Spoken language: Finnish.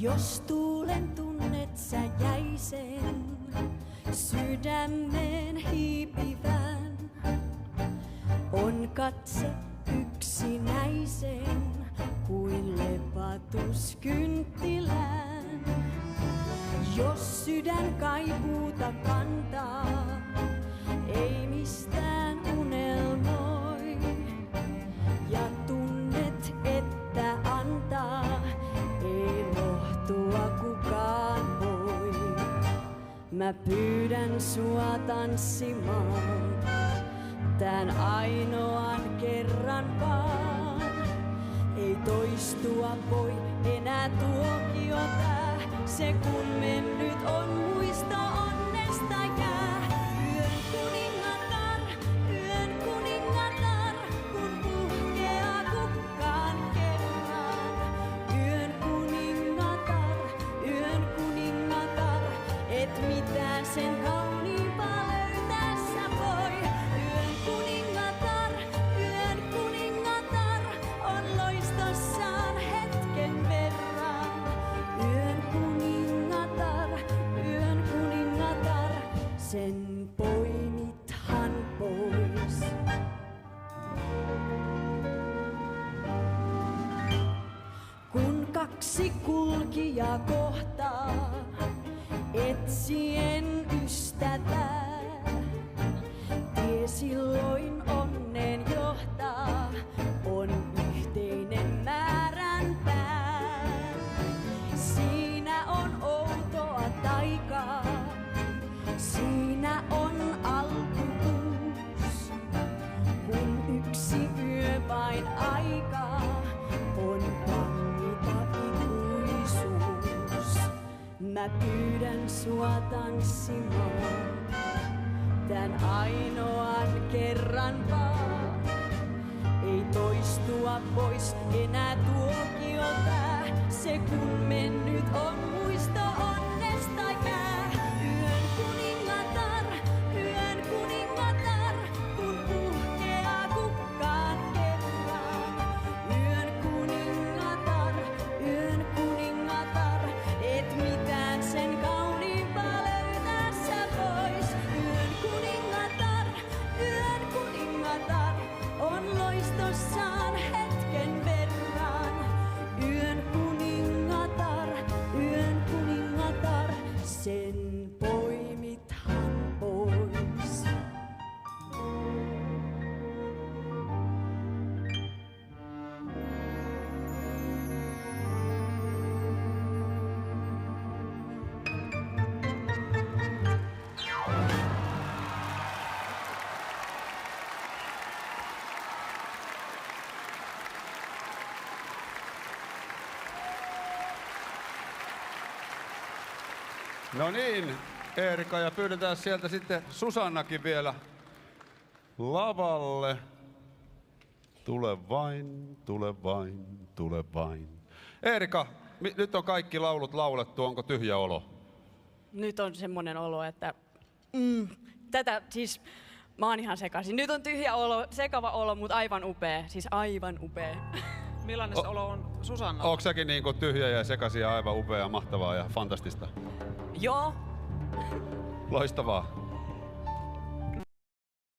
Jos tuulen tunnet sä jäisen, sydämen hiipivän, on katse yksinäisen kuin lepatus kynttilään. Jos sydän kaipuuta kantaa, ei mistään unelmoi, ja tunnet, että antaa, ei lohtua kukaan voi. Mä pyydän sua tanssimaan, tän ainoan kerran vaan. Ei toistua voi enää tuokio tää, se kun mennyt on muista onnesta jää. Yön kuningatar, kun puhkeaa kukkaan kerran. Yön kuningatar, et mitään sen kauniimpaa löytää sä voi. Yön kuningatar, on loistossaan hetken verran. Yön kuningatar, sen poimithan pois. Kun kaksi kulkijaa kohtaa, etsien ystävää, tie silloin onneen johtaa, on yhteinen määränpää. Siinä on outoa taikaa, siinä on alkukuus, kun yksi yö vain aikaa on vangita ikuisuus. Mä pyydän sua tanssimaan, tän ainoan kerran vaan. Ei toistua pois enää tuokio tää, se kun mennyt on muisto onnesta jää. Yön kuningatar, kun puhkeaa kukkaan kerran. Yön kuningatar, et mitään sen kauniimpaa löytää sä pois. Yön kuningatar, on loistossaan hetken verran. Yön kuningatar, sen poimithan pois. No niin, Eerika, ja pyydetään sieltä sitten Susannakin vielä lavalle. Tule vain, tule vain, tule vain. Eerika, nyt on kaikki laulut laulettu, onko tyhjä olo? Nyt on semmonen olo, että mä oon ihan sekaisin. Nyt on tyhjä olo, sekava olo, mutta aivan upea. Siis aivan upea. Millainen se olo on Susanna? Onko säkin niinku tyhjä ja sekaisin ja aivan upea, mahtavaa ja fantastista? Joo. Loistavaa.